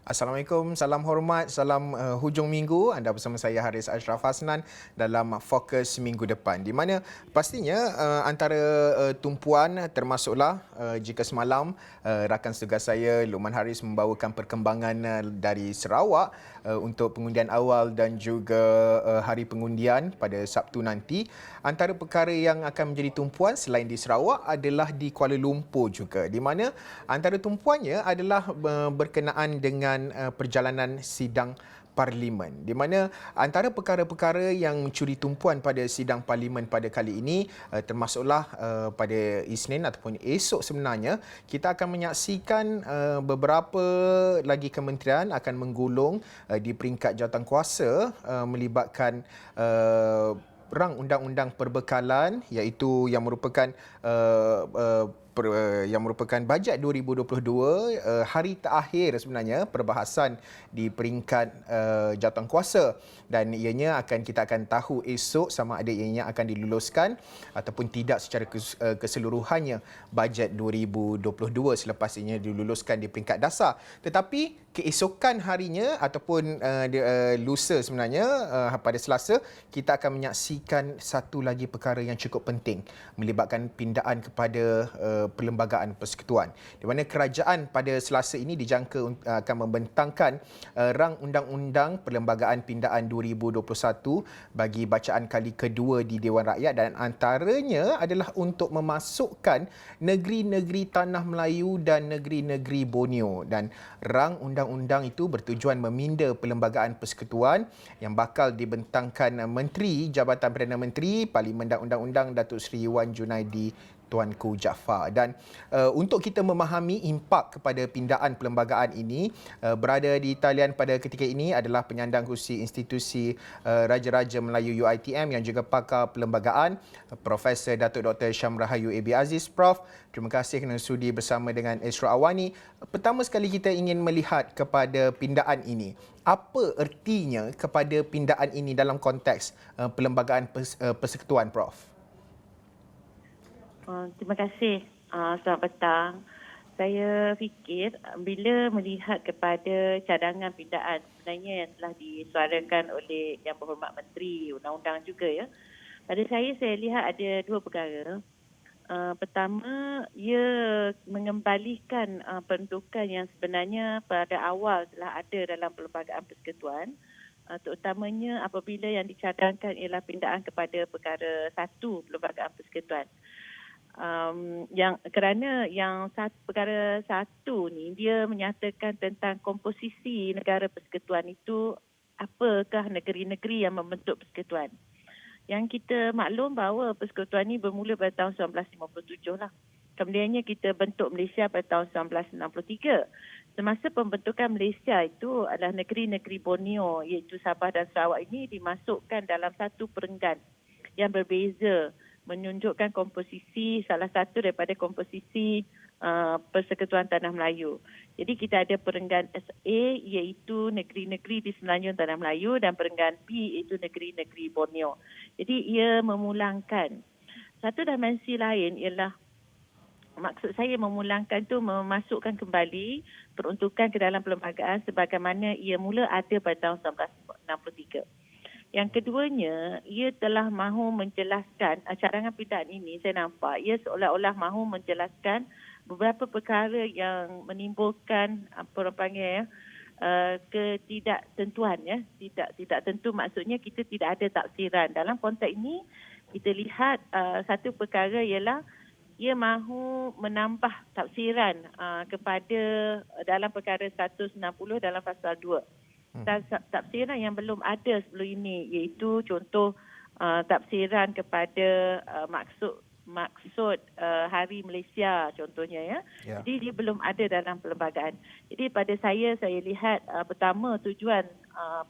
Assalamualaikum, salam hormat, salam hujung minggu. Anda bersama saya Haris Ashraf Hasnan dalam Fokus Minggu Depan. Di mana pastinya antara tumpuan termasuklah jika semalam rakan setugas saya Luqman Haris membawakan perkembangan dari Sarawak untuk pengundian awal dan juga hari pengundian pada Sabtu nanti. Antara perkara yang akan menjadi tumpuan selain di Sarawak adalah di Kuala Lumpur juga. Di mana antara tumpuannya adalah berkenaan dengan perjalanan sidang Parlimen, di mana antara perkara-perkara yang mencuri tumpuan pada sidang Parlimen pada kali ini termasuklah pada Isnin ataupun esok sebenarnya kita akan menyaksikan beberapa lagi kementerian akan menggulung di peringkat jawatankuasa melibatkan rang undang-undang perbekalan iaitu yang merupakan bajet 2022, hari terakhir sebenarnya perbahasan di peringkat jawatankuasa, dan kita akan tahu esok sama ada ianya akan diluluskan ataupun tidak secara keseluruhannya bajet 2022 selepas ianya diluluskan di peringkat dasar. Tetapi keesokan harinya ataupun lusa sebenarnya pada Selasa kita akan menyaksikan satu lagi perkara yang cukup penting melibatkan pindaan kepada Perlembagaan Persekutuan, di mana kerajaan pada Selasa ini dijangka akan membentangkan rang undang-undang Perlembagaan Pindaan 2021 bagi bacaan kali kedua di Dewan Rakyat, dan antaranya adalah untuk memasukkan negeri-negeri Tanah Melayu dan negeri-negeri Borneo, dan rang undang-undang itu bertujuan meminda Perlembagaan Persekutuan yang bakal dibentangkan Menteri Jabatan Perdana Menteri, Parlimen dan Undang-Undang Datuk Seri Wan Junaidi Tuanku Jaafar. Dan untuk kita memahami impak kepada pindaan perlembagaan ini, berada di talian pada ketika ini adalah penyandang kursi Institusi Raja-Raja Melayu UiTM yang juga pakar perlembagaan, Profesor Datuk Dr. Syam Rahayu AB Aziz. Prof, terima kasih kerana sudi bersama dengan Esra Awani. Pertama sekali kita ingin melihat kepada pindaan ini. Apa ertinya kepada pindaan ini dalam konteks Perlembagaan Persekutuan, Prof? Terima kasih. Selamat petang. Saya fikir bila melihat kepada cadangan pindaan sebenarnya yang telah disuarakan oleh Yang Berhormat Menteri Undang-Undang juga ya. Pada saya lihat ada dua perkara. Pertama, ia mengembalikan peruntukan yang sebenarnya pada awal telah ada dalam Perlembagaan Persekutuan. Terutamanya apabila yang dicadangkan ialah pindaan kepada perkara 1 Perlembagaan Persekutuan. Perkara 1 ni dia menyatakan tentang komposisi negara persekutuan itu, apakah negeri-negeri yang membentuk persekutuan. Yang kita maklum bahawa persekutuan ini bermula pada tahun 1957 lah. Kemudiannya kita bentuk Malaysia pada tahun 1963. Semasa pembentukan Malaysia itu adalah negeri-negeri Borneo iaitu Sabah dan Sarawak ini dimasukkan dalam satu perenggan yang berbeza, menunjukkan komposisi salah satu daripada komposisi Persekutuan Tanah Melayu. Jadi kita ada perenggan SA iaitu negeri-negeri di Semenanjung Tanah Melayu dan perenggan B iaitu negeri-negeri Borneo. Jadi ia memulangkan. Satu dimensi lain ialah, maksud saya memulangkan itu memasukkan kembali peruntukan ke dalam perlembagaan sebagaimana ia mula ada pada tahun 1963. Yang keduanya, ia telah mahu menjelaskan, cadangan pindaan ini saya nampak, ia seolah-olah mahu menjelaskan beberapa perkara yang menimbulkan ketidaktentuan ya. Tidak tentu maksudnya kita tidak ada tafsiran. Dalam konteks ini, kita lihat satu perkara ialah ia mahu menambah tafsiran kepada dalam perkara 160 dalam pasal 2. Tafsiran yang belum ada sebelum ini, iaitu contoh tafsiran kepada maksud Hari Malaysia contohnya ya. Jadi dia belum ada dalam perlembagaan. Jadi pada saya lihat pertama tujuan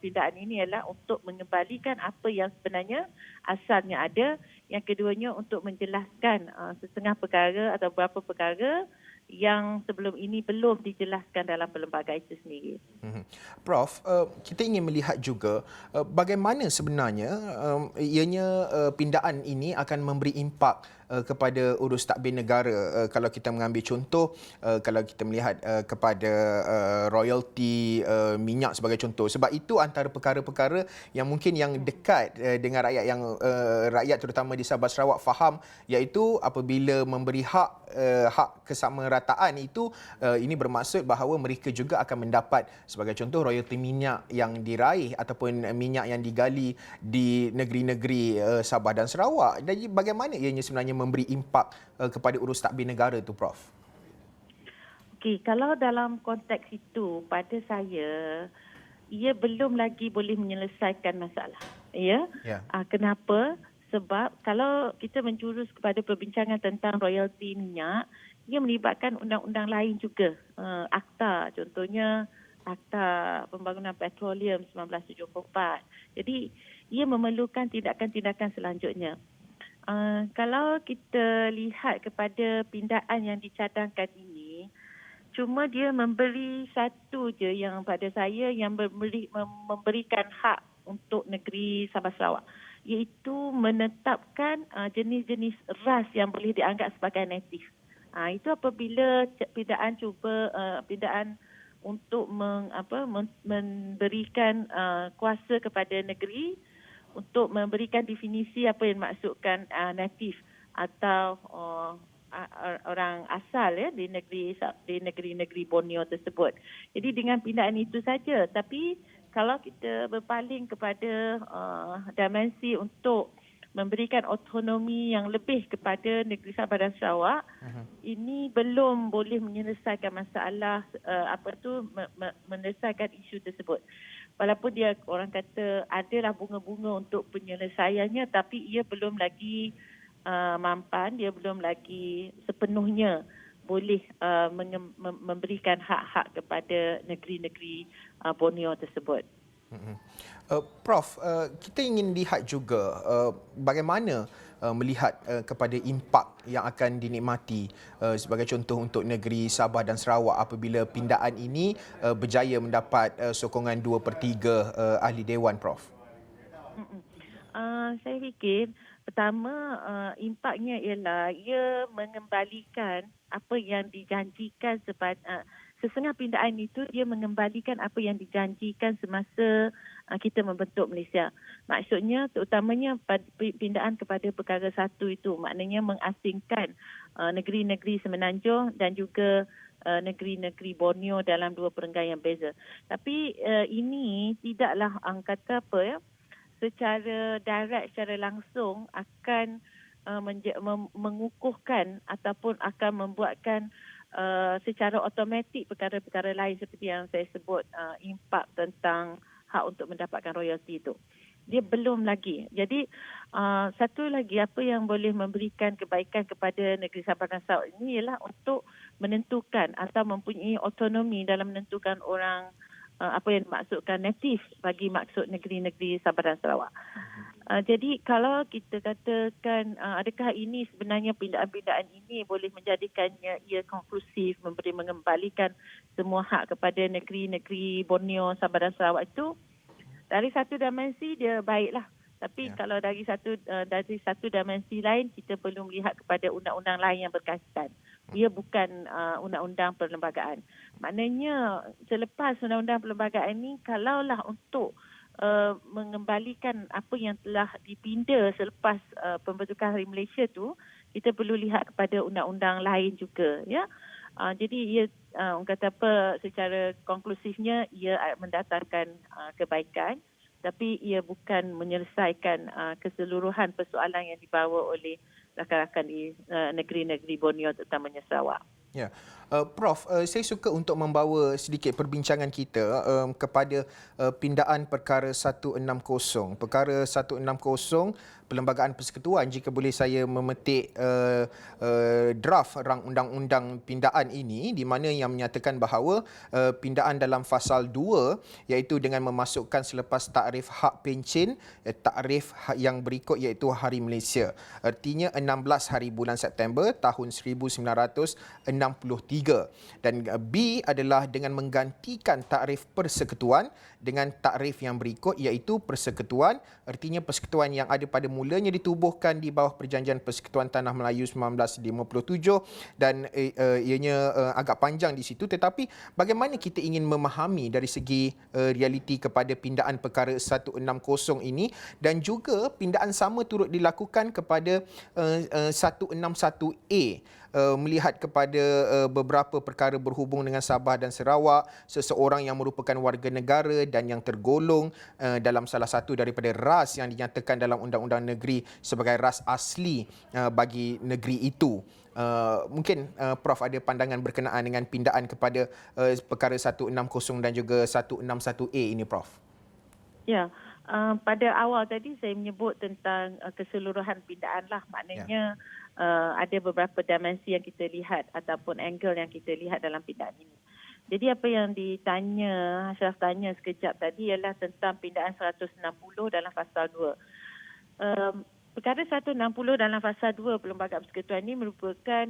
pindaan ini adalah untuk mengembalikan apa yang sebenarnya asalnya ada. Yang keduanya untuk menjelaskan setengah perkara atau beberapa perkara yang sebelum ini belum dijelaskan dalam perlembagaan itu sendiri. Prof, kita ingin melihat juga bagaimana sebenarnya ianya pindaan ini akan memberi impak kepada urus takbir negara. Kalau kita mengambil contoh, kalau kita melihat kepada royalti minyak sebagai contoh. Sebab itu antara perkara-perkara yang mungkin yang dekat dengan rakyat terutama di Sabah Sarawak faham, iaitu apabila memberi hak kesamarataan itu, ini bermaksud bahawa mereka juga akan mendapat sebagai contoh royalti minyak yang diraih ataupun minyak yang digali di negeri-negeri Sabah dan Sarawak. Jadi bagaimana ianya sebenarnya memberi impak kepada urus takbir negara tu, Prof? Okey, kalau dalam konteks itu, pada saya, ia belum lagi boleh menyelesaikan masalah. Ya? Ya. Kenapa? Sebab kalau kita menjurus kepada perbincangan tentang royalti minyak, ia melibatkan undang-undang lain juga. Akta, contohnya Akta Pembangunan Petroleum 1974. Jadi, ia memerlukan tindakan-tindakan selanjutnya. Kalau kita lihat kepada pindaan yang dicadangkan ini, cuma dia memberi satu je yang pada saya yang memberikan hak untuk negeri Sabah Sarawak, iaitu menetapkan jenis-jenis ras yang boleh dianggap sebagai native. Itu apabila pindaan untuk memberikan kuasa kepada negeri untuk memberikan definisi apa yang dimaksudkan native atau orang asal ya di negeri Borneo tersebut. Jadi dengan pindaan itu saja. Tapi kalau kita berpaling kepada dimensi untuk memberikan autonomi yang lebih kepada negeri Sabah dan Sarawak, ini belum boleh menyelesaikan masalah menyelesaikan isu tersebut. Walaupun dia orang kata adalah bunga-bunga untuk penyelesaiannya, tapi ia belum lagi mampan, dia belum lagi sepenuhnya boleh memberikan hak-hak kepada negeri-negeri Borneo tersebut. Prof, kita ingin lihat juga bagaimana melihat kepada impak yang akan dinikmati sebagai contoh untuk negeri Sabah dan Sarawak apabila pindaan ini berjaya mendapat sokongan 2/3 ahli Dewan, Prof. Saya fikir pertama impaknya ialah ia mengembalikan apa yang dijanjikan sesengah pindaan itu, dia mengembalikan apa yang dijanjikan semasa kita membentuk Malaysia. Maksudnya terutamanya pindaan kepada perkara satu itu, maknanya mengasingkan negeri-negeri Semenanjung dan juga negeri-negeri Borneo dalam dua perenggan yang beza. Tapi ini tidaklah kata apa ya, secara direct, secara langsung akan mengukuhkan ataupun akan membuatkan secara automatik perkara-perkara lain seperti yang saya sebut, impak tentang hak untuk mendapatkan royalti itu. Dia belum lagi. Jadi satu lagi apa yang boleh memberikan kebaikan kepada negeri Sabah dan Sarawak ini ialah untuk menentukan atau mempunyai autonomi dalam menentukan orang apa yang dimaksudkan native bagi maksud negeri-negeri Sabah dan Sarawak. Jadi kalau kita katakan adakah ini sebenarnya pindaan-pindaan ini boleh menjadikannya ia konklusif, mengembalikan semua hak kepada negeri-negeri Borneo, Sabah dan Sarawak itu, dari satu dimensi dia baiklah. Tapi kalau dari satu dimensi lain, kita perlu melihat kepada undang-undang lain yang berkaitan. Ia bukan undang-undang perlembagaan. Maknanya selepas undang-undang perlembagaan ini, kalaulah untuk mengembalikan apa yang telah dipinda selepas pembentukan Hari Malaysia tu, kita perlu lihat kepada undang-undang lain juga, ya. Jadi ia orang kata apa, secara konklusifnya ia mendatangkan kebaikan, tapi ia bukan menyelesaikan keseluruhan persoalan yang dibawa oleh rakan-rakan di negeri-negeri Borneo, terutamanya Sarawak. Ya, Prof, saya suka untuk membawa sedikit perbincangan kita kepada pindaan perkara 160. Perkara 160 Perlembagaan Persekutuan, jika boleh saya memetik draft rang undang-undang pindaan ini, di mana yang menyatakan bahawa pindaan dalam fasal 2 iaitu dengan memasukkan selepas takrif hak pencen, takrif yang berikut iaitu Hari Malaysia. Artinya 6 16 hari bulan September tahun 1963. Dan B adalah dengan menggantikan takrif persekutuan dengan takrif yang berikut, iaitu persekutuan artinya persekutuan yang ada pada mulanya ditubuhkan di bawah Perjanjian Persekutuan Tanah Melayu 1957 dan ianya agak panjang di situ, tetapi bagaimana kita ingin memahami dari segi realiti kepada pindaan perkara 160 ini, dan juga pindaan sama turut dilakukan kepada 161A melihat kepada beberapa perkara berhubung dengan Sabah dan Sarawak, seseorang yang merupakan warga negara dan yang tergolong dalam salah satu daripada ras yang dinyatakan dalam Undang-Undang Negeri sebagai ras asli bagi negeri itu. Mungkin Prof ada pandangan berkenaan dengan pindaan kepada perkara 160 dan juga 161A ini, Prof. Ya, pada awal tadi saya menyebut tentang keseluruhan pindaan lah. Maknanya ada beberapa dimensi yang kita lihat ataupun angle yang kita lihat dalam pindaan ini. Jadi apa yang ditanya, Ashraf tanya sekejap tadi ialah tentang pindaan 160 dalam Fasal 2. Perkara 160 dalam Fasal 2 Perlembagaan Persekutuan ini merupakan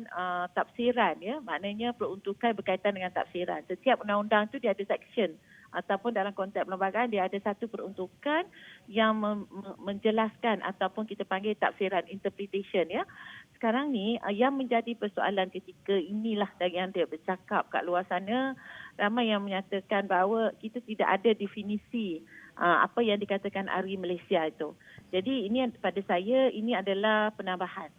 tafsiran, ya. Maknanya peruntukan berkaitan dengan tafsiran. Setiap undang-undang itu dia ada section ataupun dalam konteks perlembagaan dia ada satu peruntukan yang menjelaskan ataupun kita panggil tafsiran, interpretation, ya. Sekarang ni yang menjadi persoalan ketika inilah dari yang dia bercakap kat luar sana, ramai yang menyatakan bahawa kita tidak ada definisi apa yang dikatakan Hari Malaysia itu. Jadi ini pada saya ini adalah penambahan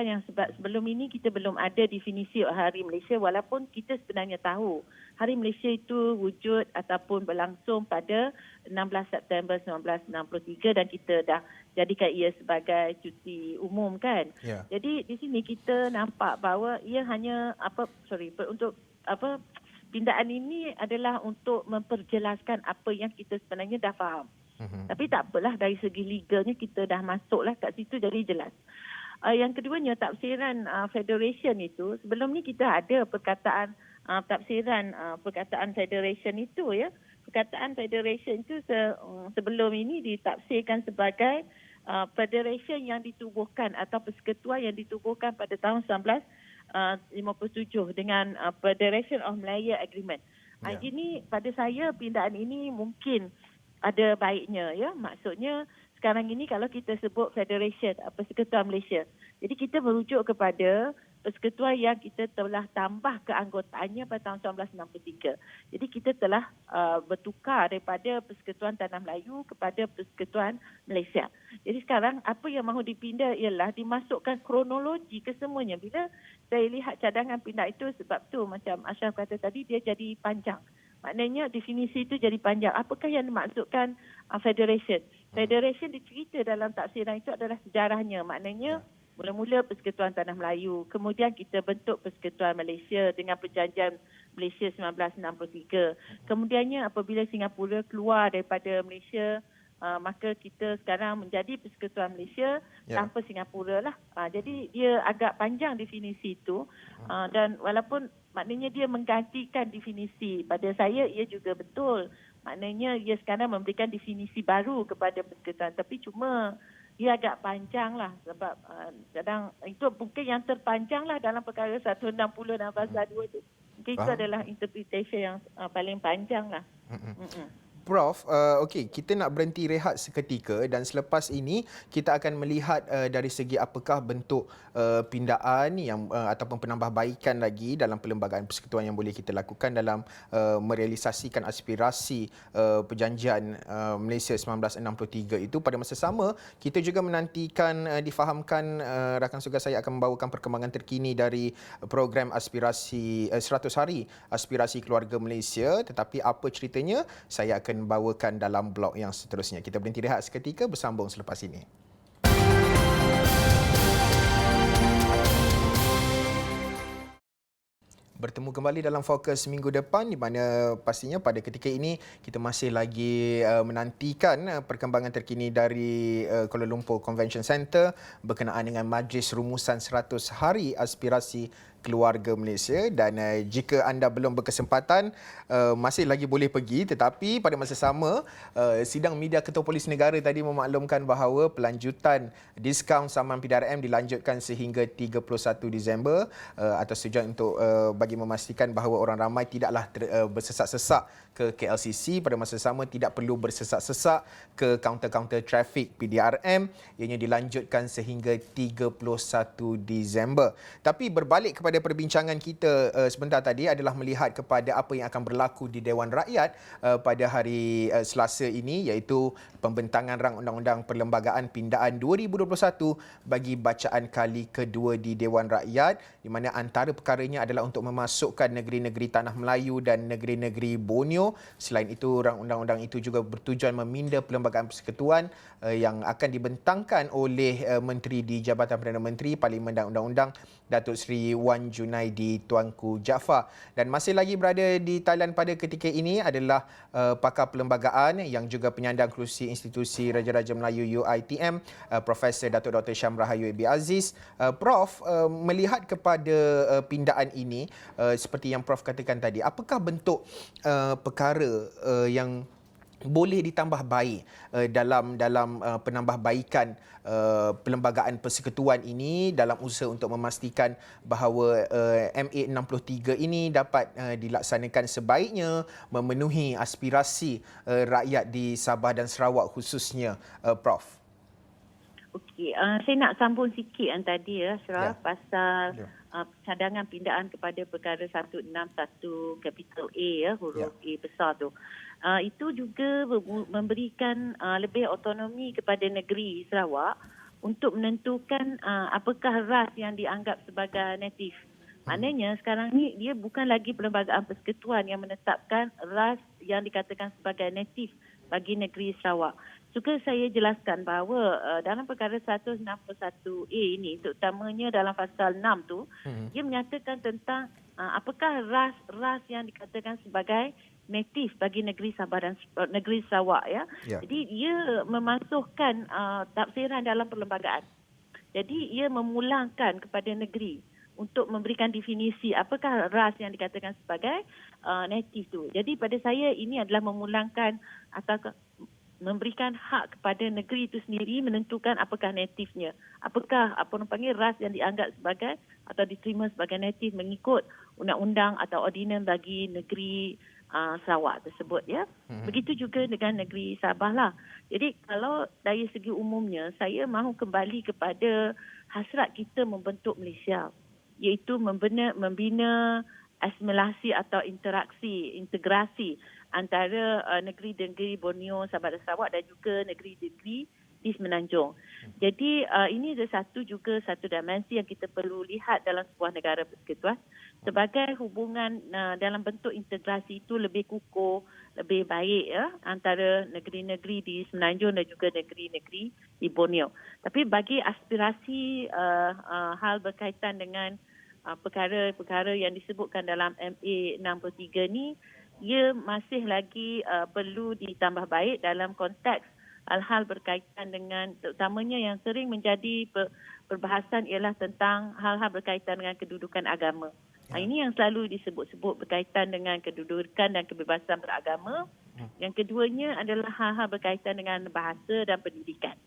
yang sebelum ini kita belum ada definisi Hari Malaysia, walaupun kita sebenarnya tahu Hari Malaysia itu wujud ataupun berlangsung pada 16 September 1963 dan kita dah jadikan ia sebagai cuti umum kan. Yeah. Jadi di sini kita nampak bahawa ia hanya untuk pindaan ini adalah untuk memperjelaskan apa yang kita sebenarnya dah faham. Tapi tak apalah, dari segi legalnya kita dah masuklah kat situ jadi jelas. Yang keduanya, tafsiran federation itu, sebelum ni kita ada perkataan tafsiran perkataan federation itu, ya. Perkataan federation itu sebelum ini ditafsirkan sebagai federation yang ditubuhkan atau persekutuan yang ditubuhkan pada tahun 1957 dengan Federation of Malaya Agreement. Yeah. Jadi pada saya pindaan ini mungkin ada baiknya, ya. Maksudnya sekarang ini kalau kita sebut Federation, Persekutuan Malaysia, jadi kita merujuk kepada persekutuan yang kita telah tambah keanggotaannya pada tahun 1963. Jadi kita telah bertukar daripada Persekutuan Tanah Melayu kepada Persekutuan Malaysia. Jadi sekarang apa yang mahu dipindah ialah dimasukkan kronologi kesemuanya. Bila saya lihat cadangan pindah itu, sebab tu macam Ashraf kata tadi, dia jadi panjang. Maknanya definisi itu jadi panjang. Apakah yang dimaksudkan federation? Federation dicerita dalam tafsiran itu adalah sejarahnya. Maknanya mula-mula Persekutuan Tanah Melayu, kemudian kita bentuk Persekutuan Malaysia dengan Perjanjian Malaysia 1963. Kemudiannya apabila Singapura keluar daripada Malaysia, maka kita sekarang menjadi Persekutuan Malaysia tanpa Singapura lah. Jadi dia agak panjang definisi itu, dan walaupun maknanya dia menggantikan definisi, pada saya ia juga betul. Maknanya ia sekarang memberikan definisi baru kepada persekutuan, tapi cuma ia agak panjang lah sebab kadang itu mungkin yang terpanjang lah dalam perkara 160 dan Fasal 2 itu. Mungkin itu adalah interpretation yang paling panjang lah. Prof, okey, kita nak berhenti rehat seketika dan selepas ini kita akan melihat dari segi apakah bentuk pindaan yang ataupun penambahbaikan lagi dalam perlembagaan persekutuan yang boleh kita lakukan dalam merealisasikan aspirasi Perjanjian Malaysia 1963 itu. Pada masa sama, kita juga menantikan difahamkan rakan tugas saya akan membawakan perkembangan terkini dari program aspirasi 100 hari aspirasi keluarga Malaysia, tetapi apa ceritanya saya akan bawakan dalam blog yang seterusnya. Kita berhenti rehat seketika, bersambung selepas ini. Bertemu kembali dalam Fokus minggu depan, di mana pastinya pada ketika ini kita masih lagi menantikan perkembangan terkini dari Kuala Lumpur Convention Centre berkenaan dengan Majlis Rumusan 100 Hari Aspirasi keluarga Malaysia. Dan jika anda belum berkesempatan, masih lagi boleh pergi, tetapi pada masa sama sidang media Ketua Polis Negara tadi memaklumkan bahawa pelanjutan diskaun saman PDRM dilanjutkan sehingga 31 Disember atas tujuan untuk bagi memastikan bahawa orang ramai tidaklah bersesak-sesak ke KLCC. Pada masa sama tidak perlu bersesak-sesak ke kaunter-kaunter trafik PDRM. Ianya dilanjutkan sehingga 31 Disember. Tapi berbalik kepada perbincangan kita sebentar tadi adalah melihat kepada apa yang akan berlaku di Dewan Rakyat pada hari Selasa ini, iaitu pembentangan rang undang-undang perlembagaan pindaan 2021 bagi bacaan kali kedua di Dewan Rakyat, di mana antara perkaranya adalah untuk memasukkan negeri-negeri Tanah Melayu dan negeri-negeri Borneo. Selain itu, rang undang-undang itu juga bertujuan meminda Perlembagaan Persekutuan yang akan dibentangkan oleh Menteri di Jabatan Perdana Menteri, Parlimen dan Undang-Undang, Datuk Seri Wan Junaidi Tuanku Jaafar. Dan masih lagi berada di Thailand pada ketika ini adalah pakar perlembagaan yang juga penyandang kerusi Institusi Raja-Raja Melayu UiTM, Profesor Datuk Dr. Syam Rahayu Ebi Aziz. Prof, melihat kepada pindaan ini, seperti yang Prof katakan tadi, apakah bentuk perkara yang boleh ditambah baik dalam penambahbaikan Perlembagaan Persekutuan ini dalam usaha untuk memastikan bahawa MA63 ini dapat dilaksanakan sebaiknya, memenuhi aspirasi rakyat di Sabah dan Sarawak khususnya, Prof? Okey, saya nak sambung sikit yang tadi Ashraf, pasal cadangan pindaan kepada perkara 161 capital A, huruf A besar tu. Itu juga memberikan lebih autonomi kepada negeri Sarawak untuk menentukan apakah ras yang dianggap sebagai natif. Maknanya sekarang ni dia bukan lagi Perlembagaan Persekutuan yang menetapkan ras yang dikatakan sebagai natif bagi negeri Sarawak. Suka saya jelaskan bahawa dalam perkara 161A ini, terutamanya dalam pasal 6 tu, dia menyatakan tentang apakah ras yang dikatakan sebagai natif bagi negeri Sabah dan negeri Sarawak Jadi ia memasukkan tafsiran dalam perlembagaan. Jadi ia memulangkan kepada negeri untuk memberikan definisi apakah ras yang dikatakan sebagai natif tu. Jadi pada saya ini adalah memulangkan atau memberikan hak kepada negeri itu sendiri menentukan apakah natifnya. Apakah ras yang dianggap sebagai atau diterima sebagai natif mengikut undang-undang atau ordinan bagi negeri Sarawak tersebut Begitu juga dengan negeri Sabah lah. Jadi kalau dari segi umumnya saya mahu kembali kepada hasrat kita membentuk Malaysia, iaitu membina asimilasi atau integrasi antara negeri-negeri Borneo, Sabah dan Sarawak dan juga negeri-negeri di Semenanjung. Jadi ini adalah satu dimensi yang kita perlu lihat dalam sebuah negara persekutuan sebagai hubungan dalam bentuk integrasi itu lebih kukuh, lebih baik antara negeri-negeri di Semenanjung dan juga negeri-negeri di Borneo. Tapi bagi aspirasi hal berkaitan dengan perkara-perkara yang disebutkan dalam MA63 ni, ia masih lagi perlu ditambah baik dalam konteks hal-hal berkaitan dengan, terutamanya yang sering menjadi perbahasan ialah tentang hal-hal berkaitan dengan kedudukan agama. Ini yang selalu disebut-sebut berkaitan dengan kedudukan dan kebebasan beragama. Yang keduanya adalah hal-hal berkaitan dengan bahasa dan pendidikan.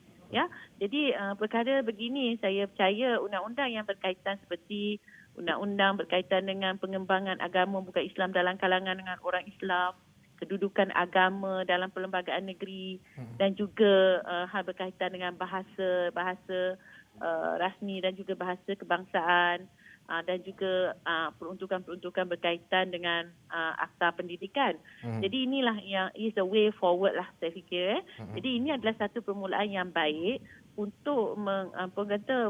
Jadi perkara begini saya percaya undang-undang yang berkaitan seperti undang-undang berkaitan dengan pengembangan agama bukan Islam dalam kalangan dengan orang Islam, kedudukan agama dalam perlembagaan negeri dan juga hal berkaitan dengan bahasa rasmi dan juga bahasa kebangsaan dan juga peruntukan-peruntukan berkaitan dengan akta pendidikan. Jadi inilah yang is the way forward lah saya fikir. Jadi ini adalah satu permulaan yang baik untuk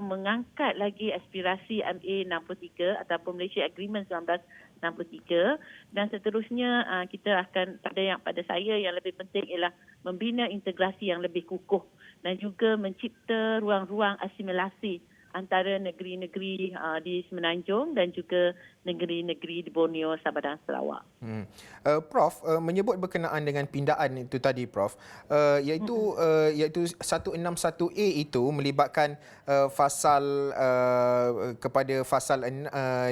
mengangkat lagi aspirasi MA63 ataupun Malaysia Agreement 1963 dan seterusnya kita akan pada saya yang lebih penting ialah membina integrasi yang lebih kukuh dan juga mencipta ruang-ruang asimilasi antara negeri-negeri di Semenanjung dan juga negeri-negeri di Borneo, Sabah dan Sarawak. Prof, menyebut berkenaan dengan pindaan itu tadi, Prof, iaitu 161A itu melibatkan fasal kepada fasal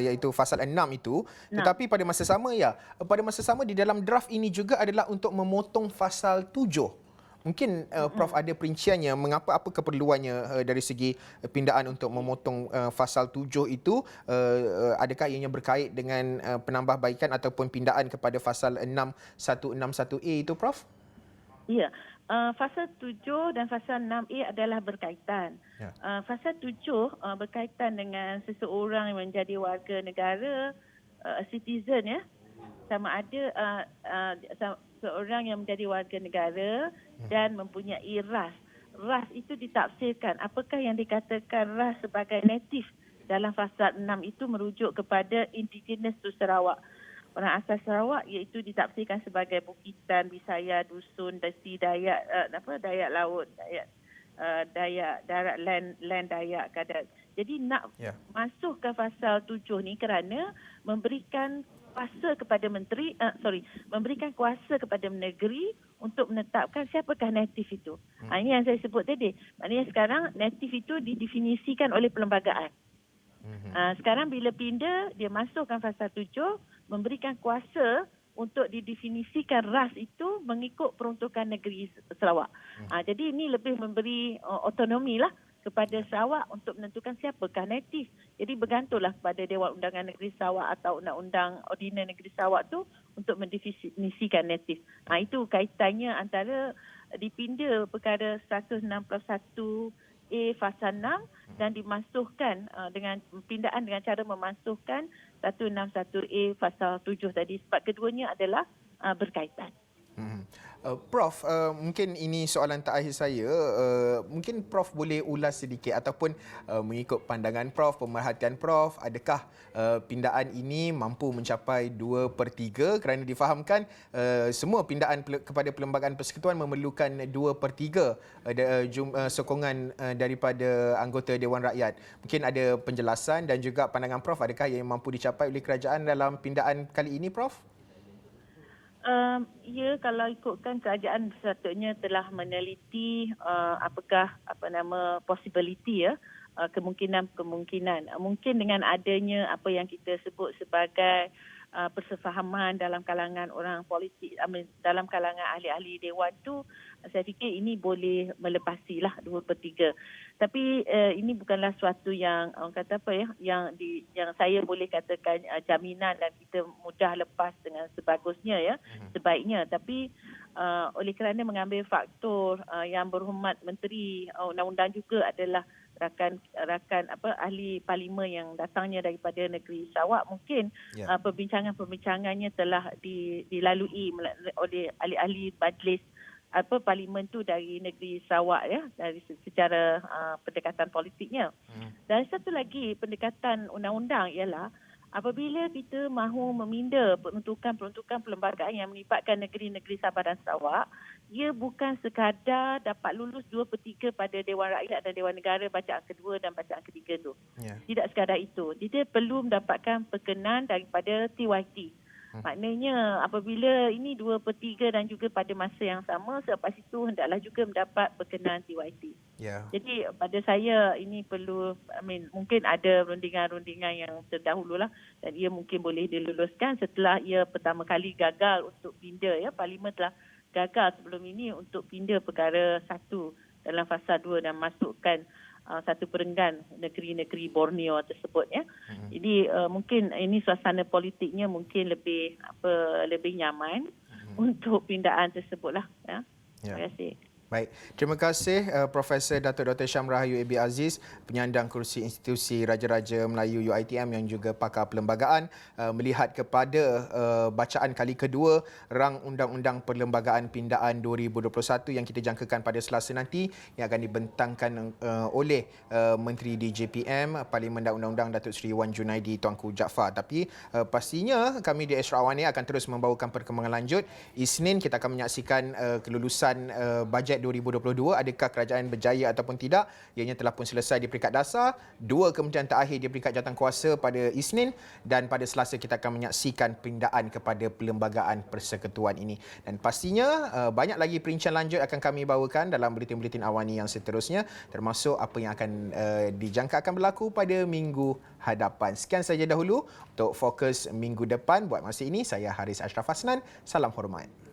iaitu fasal 6 itu, tetapi pada masa sama di dalam draft ini juga adalah untuk memotong fasal 7. Mungkin Prof ada perinciannya mengapa, apa keperluannya dari segi pindaan untuk memotong fasal 7 itu, adakah ianya berkait dengan penambahbaikan ataupun pindaan kepada fasal 6161A itu, Prof? Ya, fasal 7 dan fasal 6A adalah berkaitan. Ya. Fasal 7 berkaitan dengan seseorang yang menjadi warga negara, citizen ya, sama ada seorang yang menjadi warga negara dan mempunyai ras. Ras itu ditafsirkan. Apakah yang dikatakan ras sebagai native dalam fasal 6 itu merujuk kepada indigenous to Sarawak. Orang asal Sarawak iaitu ditafsirkan sebagai Bukitan, Bisaya, Dusun, Desi, Dayak, Dayak Laut, Dayak Darat, land Dayak, Kadat. Jadi nak masuk ke fasal 7 ni kerana memberikan kuasa kepada memberikan kuasa kepada negeri untuk menetapkan siapakah native itu. Ini yang saya sebut tadi. Maknanya sekarang native itu didefinisikan oleh perlembagaan. Sekarang bila pindah, dia masukkan fasal 7, memberikan kuasa untuk didefinisikan ras itu mengikut peruntukan negeri Sarawak. Jadi ini lebih memberi otonomi lah kepada Sarawak untuk menentukan siapakah native. Jadi bergantunglah kepada Dewan Undangan Negeri Sarawak atau Undang-Undang Ordinan Negeri Sarawak tu untuk mendefinisikan native. Itu kaitannya antara dipinda perkara 161A fasal 6 dan dimasukkan dengan pindaan dengan cara memasukkan 161A fasal 7 tadi, sebab keduanya adalah berkaitan. Prof, mungkin ini soalan terakhir saya. Mungkin Prof boleh ulas sedikit ataupun mengikut pandangan Prof, pemerhatian Prof, adakah pindaan ini mampu mencapai 2/3 kerana difahamkan semua pindaan kepada Perlembagaan Persekutuan memerlukan 2/3 sokongan daripada anggota Dewan Rakyat. Mungkin ada penjelasan dan juga pandangan Prof, adakah yang mampu dicapai oleh kerajaan dalam pindaan kali ini, Prof? Ya, kalau ikutkan kerajaan sepatutnya telah meneliti apakah possibility ya, kemungkinan. Mungkin dengan adanya apa yang kita sebut sebagai persefahaman dalam kalangan orang politik, dalam kalangan ahli-ahli dewan tu, saya fikir ini boleh melepasilah 2/3. Tapi ini bukanlah suatu yang orang kata yang saya boleh katakan jaminan dan kita mudah lepas dengan sebagusnya ya, sebaiknya. Tapi oleh kerana mengambil faktor yang berhormat Menteri Undang-Undang juga adalah rakan ahli parlimen yang datangnya daripada negeri Sarawak, mungkin perbincangannya telah dilalui oleh ahli-ahli majlis parlimen tu dari negeri Sarawak ya, dari secara pendekatan politiknya. Dan satu lagi pendekatan undang-undang ialah apabila kita mahu meminda peruntukan perlembagaan yang melibatkan negeri-negeri Sabah dan Sarawak, ia bukan sekadar dapat lulus 2/3 pada Dewan Rakyat dan Dewan Negara bacaan kedua dan bacaan ketiga tu. Tidak sekadar itu. Dia perlu mendapatkan perkenan daripada TYT. Maknanya apabila ini 2/3 dan juga pada masa yang sama, selepas itu hendaklah juga mendapat perkenan TYT. Jadi pada saya ini perlu, mungkin ada rundingan-rundingan yang terdahululah dan ia mungkin boleh diluluskan setelah ia pertama kali gagal untuk pinda ya. Parlimen telah gagal sebelum ini untuk pinda perkara 1 dalam fasa 2 dan masukkan satu perenggan negeri-negeri Borneo tersebut ya. Jadi mungkin ini suasana politiknya mungkin lebih nyaman untuk pindaan tersebutlah ya. Terima kasih. Baik, terima kasih Profesor Datuk Dr. Syam Rahayu A.B. Aziz, penyandang kerusi Institusi Raja-Raja Melayu UiTM yang juga pakar perlembagaan, melihat kepada bacaan kali kedua rang Undang-Undang Perlembagaan Pindaan 2021 yang kita jangkakan pada Selasa nanti, yang akan dibentangkan oleh Menteri DJPM Parlimen dan Undang-Undang Datuk Seri Wan Junaidi Tuanku Jaafar. Tapi pastinya kami di Astro Awani akan terus membawakan perkembangan lanjut. Isnin kita akan menyaksikan kelulusan bajet 2022, adakah kerajaan berjaya ataupun tidak? Ianya telah pun selesai di peringkat dasar, 2 kementerian terakhir di peringkat jawatankuasa pada Isnin, dan pada Selasa kita akan menyaksikan pindaan kepada perlembagaan persekutuan ini. Dan pastinya banyak lagi perincian lanjut akan kami bawakan dalam buletin-buletin Awani yang seterusnya, termasuk apa yang akan dijangka akan berlaku pada minggu hadapan. Sekian saja dahulu untuk fokus minggu depan. Buat masa ini, saya Haris Ashraf Hasnan. Salam hormat.